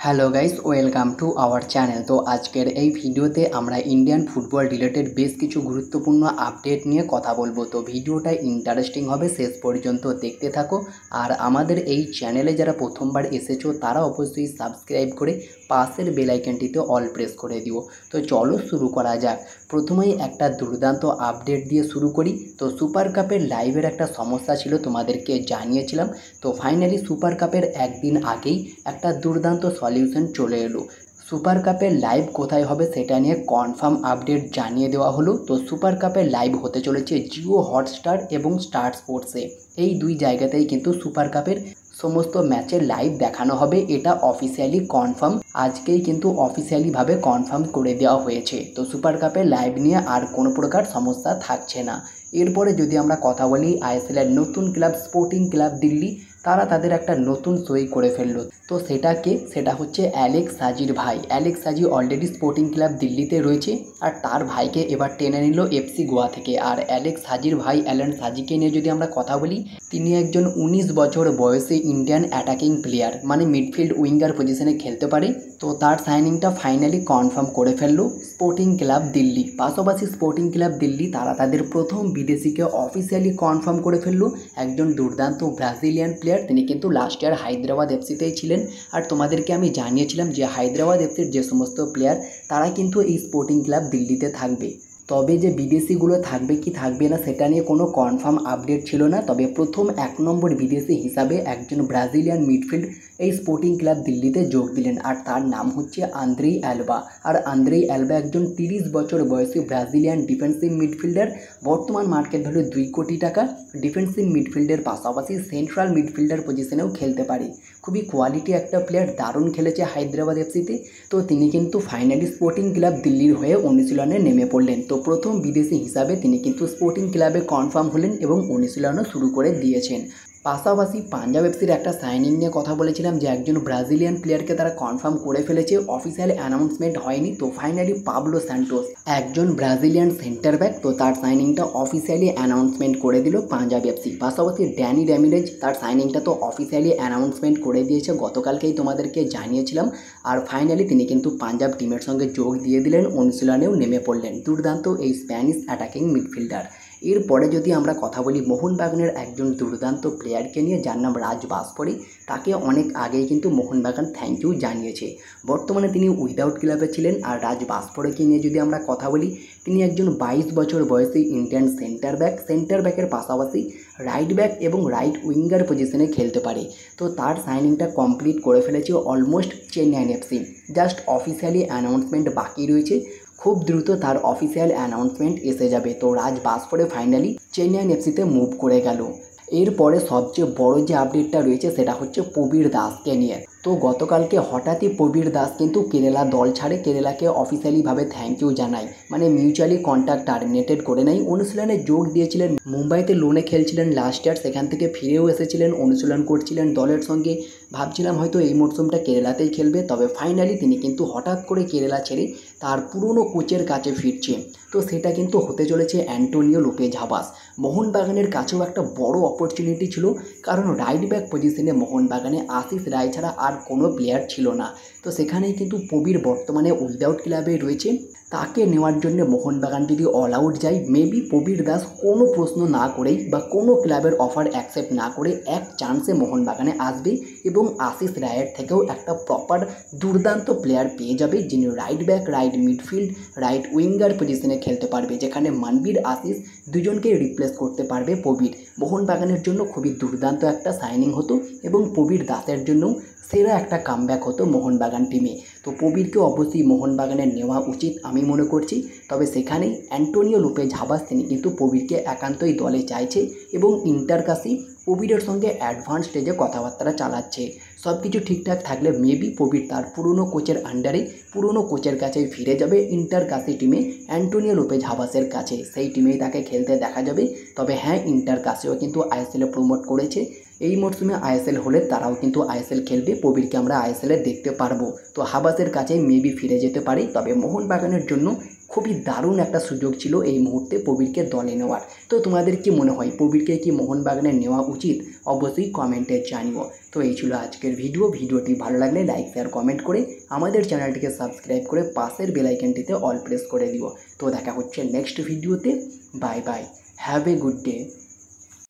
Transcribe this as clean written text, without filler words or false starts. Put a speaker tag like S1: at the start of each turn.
S1: Hello guys, welcome to our channel. তো আজকের এই ভিডিওতে আমরা ইন্ডিয়ান ফুটবল রিলেটেড বেশ কিছু গুরুত্বপূর্ণ আপডেট নিয়ে কথা বলবো। তো ভিডিওটা ইন্টারেস্টিং হবে, শেষ পর্যন্ত দেখতে থাকো। আর আমাদের এই চ্যানেলে যারা প্রথমবার এসেছো তারা অবশ্যই সাবস্ক্রাইব করে পাশের বেল আইকনটিতে অল প্রেস করে দিও। তো চলো শুরু করা যাক। প্রথমেই একটা দুর্দান্ত আপডেট দিয়ে শুরু করি। তো সুপার কাপের লাইভের একটা সমস্যা ছিল, তোমাদেরকে জানিয়েছিলাম। তো ফাইনালি সুপার কাপের একদিন আগেই একটা দুর্দান্ত সলিউশন চলে এলো। সুপার কাপের লাইভ কোথায় হবে সেটা নিয়ে কনফার্ম আপডেট জানিয়ে দেওয়া হলো। তো সুপার কাপের লাইভ হতে চলেছে জিও হটস্টার এবং স্টার স্পোর্টসে। এই দুই জায়গাতেই কিন্তু সুপার কাপের সমস্ত ম্যাচের লাইভ দেখানো হবে, এটা অফিসিয়ালি কনফার্ম। আজকেই কিন্তু অফিসিয়ালিভাবে কনফার্ম করে দেওয়া হয়েছে। তো সুপার কাপের লাইভ নিয়ে আর কোনো প্রকার সমস্যা থাকছে না। এরপরে যদি আমরা কথা বলি আইএসএলের নতুন ক্লাব স্পোর্টিং ক্লাব দিল্লি, তারা তাদের একটা নতুন সই করে ফেললো। তো সেটা হচ্ছে অ্যালেক্স সাজির ভাই। অ্যালেক্স সাজি অলরেডি স্পোর্টিং ক্লাব দিল্লিতে রয়েছে, আর তার ভাইকে এবার টেনে নিল এফসি গোয়া থেকে। আর অ্যালেক্স সাজির ভাই অ্যালেন সাজিকে নিয়ে যদি আমরা কথা বলি, তিনি একজন 19 বছর বয়সী ইন্ডিয়ান অ্যাটাকিং প্লেয়ার, মানে মিডফিল্ড উইঙ্গার পজিশনে খেলতে পারে। তো তার সাইনিংটা ফাইনালি কনফার্ম করে ফেললো স্পোর্টিং ক্লাব দিল্লি। পাশাপাশি স্পোর্টিং ক্লাব দিল্লি তারা তাদের প্রথম বিদেশিকে অফিসিয়ালি কনফার্ম করে ফেললো, একজন দুর্দান্ত ব্রাজিলিয়ান প্লেয়ার। তিনি কিন্তু লাস্ট ইয়ার হায়দ্রাবাদ এফসিতেই ছিলেন। আর তোমাদেরকে আমি জানিয়েছিলাম যে হায়দ্রাবাদ এফসির যে সমস্ত প্লেয়ার তারা কিন্তু এই স্পোর্টিং ক্লাব দিল্লিতে থাকবে। তবে যে বিদেশিগুলো থাকবে কি থাকবে না সেটা নিয়ে কোনো কনফার্ম আপডেট ছিল না। তবে প্রথম 1 নম্বর বিদেশি হিসাবে একজন ব্রাজিলিয়ান মিডফিল্ড এই স্পোর্টিং ক্লাব দিল্লিতে যোগ দিলেন, আর তার নাম হচ্ছে আন্দ্রেই অ্যালবা। আর আন্দ্রেই অ্যালবা একজন 30 বছর বয়সী ব্রাজিলিয়ান ডিফেন্সিভ মিডফিল্ডার। বর্তমান মার্কেট ভ্যালু 2 কোটি টাকা। ডিফেন্সিভ মিডফিল্ডের পাশাপাশি সেন্ট্রাল মিডফিল্ডার পজিশনেও খেলতে পারে। খুবই কোয়ালিটি একটা প্লেয়ার, দারুণ খেলেছে হায়দ্রাবাদ এফসিতে। তো তিনি কিন্তু ফাইনালি স্পোর্টিং ক্লাব দিল্লির হয়ে অনুশীলনে নেমে পড়লেন। তো প্রথম বিদেশি হিসাবে তিনি কিন্তু স্পোর্টিং ক্লাবে কনফার্ম হলেন এবং অনুশীলনও শুরু করে দিয়েছেন। পাশাপাশি পাঞ্জাব এফসির একটা সাইনিং নিয়ে কথা বলেছিলাম যে একজন ব্রাজিলিয়ান প্লেয়ারকে তারা কনফার্ম করে ফেলেছে, অফিসিয়াল অ্যানাউন্সমেন্ট হয়নি। তো ফাইনালি পাবলো স্যান্টোস, একজন ব্রাজিলিয়ান সেন্টার ব্যাক, তো তার সাইনিংটা অফিসিয়ালি অ্যানাউন্সমেন্ট করে দিল পাঞ্জাব এফসি। পাশাপাশি ড্যানি র্যামিরেজ, তার সাইনিংটা তো অফিসিয়ালি অ্যানাউন্সমেন্ট করে দিয়েছে, গতকালকেই তোমাদেরকে জানিয়েছিলাম। আর ফাইনালি তিনি কিন্তু পাঞ্জাব টিমের সঙ্গে যোগ দিয়ে দিলেন, অনুশীলনেও নেমে পড়লেন। দুর্দান্ত এই স্প্যানিশ অ্যাটাকিং মিডফিল্ডার। এরপরে যদি আমরা কথা বলি মোহনবাগানের একজন দুর্দান্ত প্লেয়ারকে নিয়ে, যার নাম রাজ বাসপরি। তাকে অনেক আগেই কিন্তু মোহনবাগান থ্যাংক ইউ জানিয়েছে। বর্তমানে তিনি উইদাউট ক্লাবে ছিলেন। আর রাজ বাসপরিকে নিয়ে যদি আমরা কথা বলি, তিনি একজন 22 বছর বয়সী ইন্ডিয়ান সেন্টার ব্যাকের পাশাপাশি রাইট ব্যাক এবং রাইট উইঙ্গার পজিশনে খেলতে পারে। তো তার সাইনিংটা কমপ্লিট করে ফেলেছে almost Chennai FC. Just officially announcement বাকি রয়েছে, খুব দ্রুত তার অফিসিয়াল অ্যানাউন্সমেন্ট এসে যাবে। তো রাজ বাসপরে ফাইনালি চেন্নাই এফসিতে মুভ করে গেল। এরপরে সবচেয়ে বড় যে আপডেটটা রয়েছে সেটা হচ্ছে প্রবীর দাসকে নিয়ে। তো গতকালকে হঠাৎই প্রবীর দাস কিন্তু কেরালা দল ছাড়ে, কেরালাকে অফিসিয়ালিভাবে থ্যাংক ইউ জানাই, মানে মিউচুয়ালি কন্ট্যাক্ট টার্মিনেটেড করে নেয়। অনুশীলনে যোগ দিয়েছিলেন, মুম্বাইতে লোনে খেলছিলেন লাস্ট ইয়ার, সেখান থেকে ফিরেও এসেছিলেন, অনুশীলন করছিলেন দলের সঙ্গে। ভাবছিলাম হয়তো এই মরশুমটা কেরালাতেই খেলবে, তবে ফাইনালি তিনি কিন্তু হঠাৎ করে কেরালা ছেড়ে তার পুরনো কোচের কাছে ফিরছে। তো সেটা কিন্তু হতে চলেছে অ্যান্টোনিও লোপেজ হাবাস। মোহনবাগানের কাছেও একটা বড় অপরচুনিটি ছিল, কারণ রাইট ব্যাক পজিশনে মোহনবাগানে আশিস রায় ছাড়া আর কোনো প্লেয়ার ছিল না। তো সেখানেই কিন্তু প্রবীর বর্তমানে উইদাউট ক্লাবে রয়েছে। তাকে নেওয়ার জন্য মোহনবাগান যদি অল আউট যায়, মেবি প্রবীর দাস কোনো প্রশ্ন না করেই বা কোনো ক্লাবের অফার অ্যাকসেপ্ট না করে এক চান্সে মোহনবাগানে আসবে এবং আশিস রায়ের থেকেও একটা প্রপার দুর্দান্ত প্লেয়ার পেয়ে যাবে, যিনি right back, right midfield, right winger পজিশনে খেলতে পারবে, যেখানে মানবীর আশিস দুজনকেই রিপ্লেস করতে পারবে প্রবীর। মোহনবাগানের জন্য খুবই দুর্দান্ত একটা সাইনিং হতো এবং প্রবীর দাসের জন্য সেরা একটা কামব্যাক হতো মোহনবাগান টিমে। তো প্রবীরকে অবশ্যই মোহনবাগানের নেওয়া উচিত আমি মনে করছি। তবে সেখানেই অ্যান্টোনিও লোপেজ হাবাস তিনি কিন্তু প্রবীরকে একান্তই দলে চাইছে এবং ইন্টার কাশি প্রবীরের সঙ্গে অ্যাডভান্স স্টেজে কথাবার্তা চালাচ্ছে। সব কিছু ঠিকঠাক থাকলে মেবি প্রবীর তার পুরনো কোচের আন্ডারে, পুরনো কোচের কাছেই ফিরে যাবে ইন্টার কাশি টিমে, অ্যান্টোনিও লোপেজ হাবাসের কাছে। সেই টিমেই তাকে খেলতে দেখা যাবে। তবে হ্যাঁ, ইন্টার কাশিও কিন্তু আইএসএলে প্রমোট করেছে। এই মরশুমে আইএসএল হলে তারাও কিন্তু আইএসএল খেলবে, প্রবীরকে আমরা আইএসএলে দেখতে পারবো। তো হাবাসের কাছে মেবি ফিরে যেতে পারে। তবে মোহনবাগানের জন্য খুবই দারুণ একটা সুযোগ ছিল এই মুহূর্তে প্রবীরকে দলে নেওয়ার। তো তোমাদের কি মনে হয় প্রবীরকে কি মোহনবাগানে নেওয়া উচিত? অবশ্যই কমেন্টে জানিও। তো এই ছিল আজকের ভিডিওটি ভালো লাগলে লাইক শেয়ার কমেন্ট করে আমাদের চ্যানেলটিকে সাবস্ক্রাইব করে পাশের বেল আইকনটিতে অল প্রেস করে দিও। তো দেখা হচ্ছে নেক্সট ভিডিওতে। Bye bye, have a good day.